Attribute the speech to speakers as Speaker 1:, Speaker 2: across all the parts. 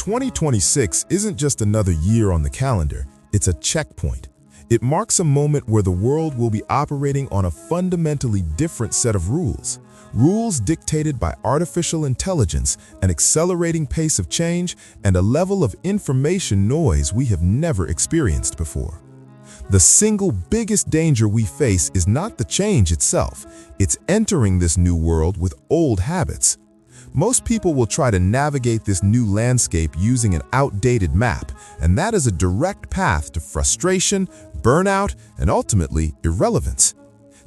Speaker 1: 2026 isn't just another year on the calendar, it's a checkpoint. It marks a moment where the world will be operating on a fundamentally different set of rules. Rules dictated by artificial intelligence, an accelerating pace of change, and a level of information noise we have never experienced before. The single biggest danger we face is not the change itself, it's entering this new world with old habits. Most people will try to navigate this new landscape using an outdated map, and that is a direct path to frustration, burnout, and ultimately irrelevance.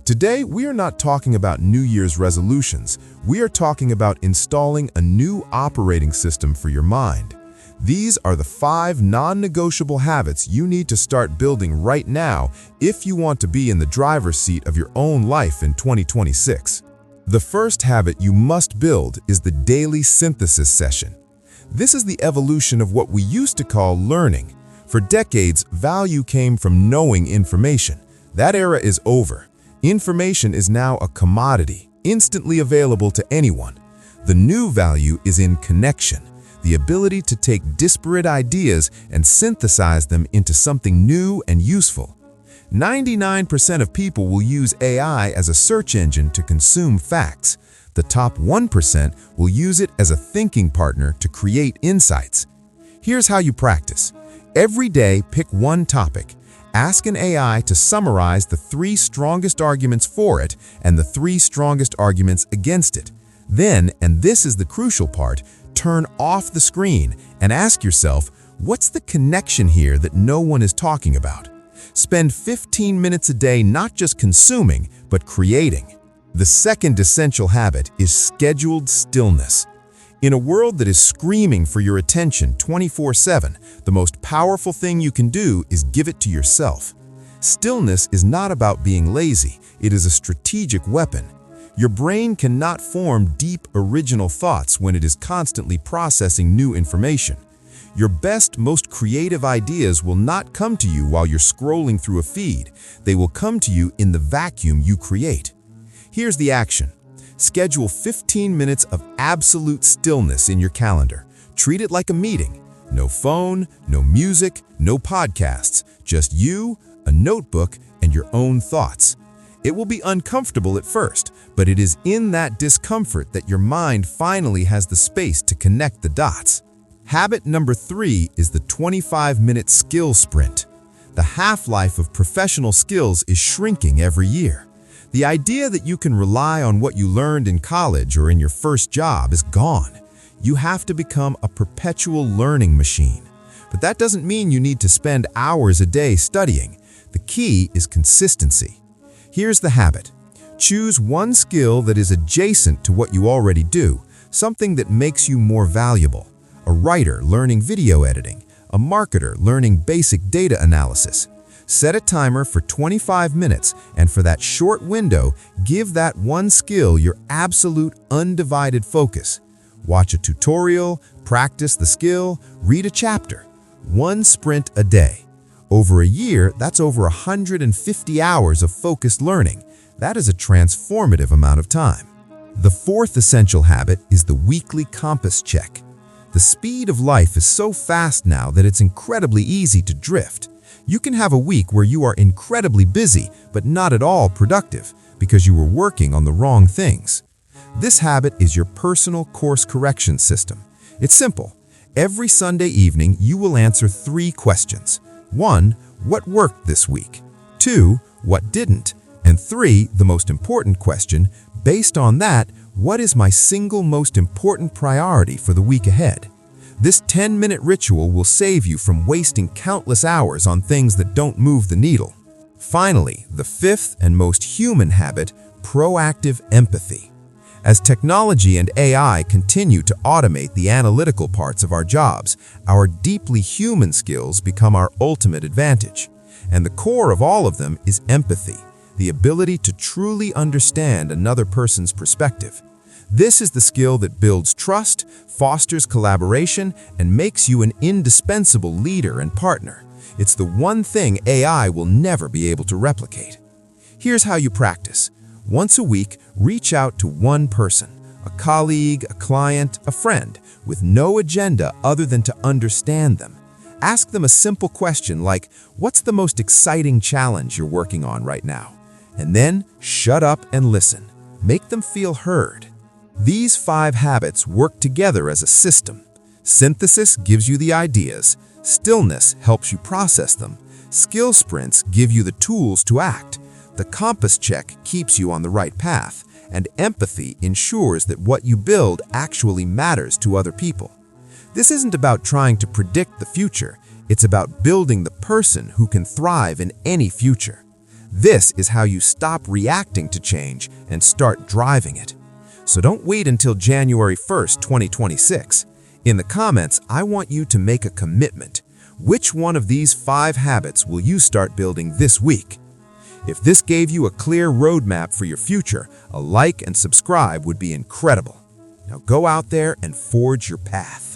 Speaker 1: Today, we are not talking about New Year's resolutions. We are talking about installing a new operating system for your mind. These are the 5 non-negotiable habits you need to start building right now if you want to be in the driver's seat of your own life in 2026. The first habit you must build is the daily synthesis session. This is the evolution of what we used to call learning. For decades, value came from knowing information. That era is over. Information is now a commodity, instantly available to anyone. The new value is in connection, the ability to take disparate ideas and synthesize them into something new and useful. 99% of people will use AI as a search engine to consume facts. The top 1% will use it as a thinking partner to create insights. Here's how you practice. Every day, pick one topic. Ask an AI to summarize the 3 strongest arguments for it and the 3 strongest arguments against it. Then, and this is the crucial part, turn off the screen and ask yourself, what's the connection here that no one is talking about? Spend 15 minutes a day not just consuming, but creating. The second essential habit is scheduled stillness. In a world that is screaming for your attention 24/7, the most powerful thing you can do is give it to yourself. Stillness is not about being lazy, it is a strategic weapon. Your brain cannot form deep, original thoughts when it is constantly processing new information. Your best, most creative ideas will not come to you while you're scrolling through a feed. They will come to you in the vacuum you create. Here's the action. Schedule 15 minutes of absolute stillness in your calendar. Treat it like a meeting. No phone, no music, no podcasts, just you, a notebook, and your own thoughts. It will be uncomfortable at first, but it is in that discomfort that your mind finally has the space to connect the dots. Habit number 3 is the 25-minute skill sprint. The half-life of professional skills is shrinking every year. The idea that you can rely on what you learned in college or in your first job is gone. You have to become a perpetual learning machine. But that doesn't mean you need to spend hours a day studying. The key is consistency. Here's the habit. Choose one skill that is adjacent to what you already do, something that makes you more valuable. A writer learning video editing, a marketer learning basic data analysis. Set a timer for 25 minutes, and for that short window, give that one skill your absolute undivided focus. Watch a tutorial, practice the skill, read a chapter. One sprint a day. Over a year, that's over 150 hours of focused learning. That is a transformative amount of time. The fourth essential habit is the weekly compass check. The speed of life is so fast now that it's incredibly easy to drift. You can have a week where you are incredibly busy, but not at all productive, because you were working on the wrong things. This habit is your personal course correction system. It's simple. Every Sunday evening, you will answer 3 questions. 1. What worked this week? 2. What didn't? And 3. The most important question, based on that, what is my single most important priority for the week ahead? This 10-minute ritual will save you from wasting countless hours on things that don't move the needle. Finally, the 5th and most human habit, proactive empathy. As technology and AI continue to automate the analytical parts of our jobs, our deeply human skills become our ultimate advantage. And the core of all of them is empathy, the ability to truly understand another person's perspective. This is the skill that builds trust, fosters collaboration, and makes you an indispensable leader and partner. It's the one thing AI will never be able to replicate. Here's how you practice. Once a week, reach out to one person,
Speaker 2: a colleague, a client, a friend, with no agenda other than to understand them. Ask them a simple question like, what's the most exciting challenge you're working on right now? And then shut up and listen. Make them feel heard. These 5 habits work together as a system. Synthesis gives you the ideas. Stillness helps you process them. Skill sprints give you the tools to act. The compass check keeps you on the right path. And empathy ensures that what you build actually matters to other people. This isn't about trying to predict the future. It's about building the person who can thrive in any future. This is how you stop reacting to change and start driving it. So don't wait until January 1st, 2026. In the comments, I want you to make a commitment. Which one of these 5 habits will you start building this week? If this gave you a clear roadmap for your future, a like and subscribe would be incredible. Now go out there and forge your path.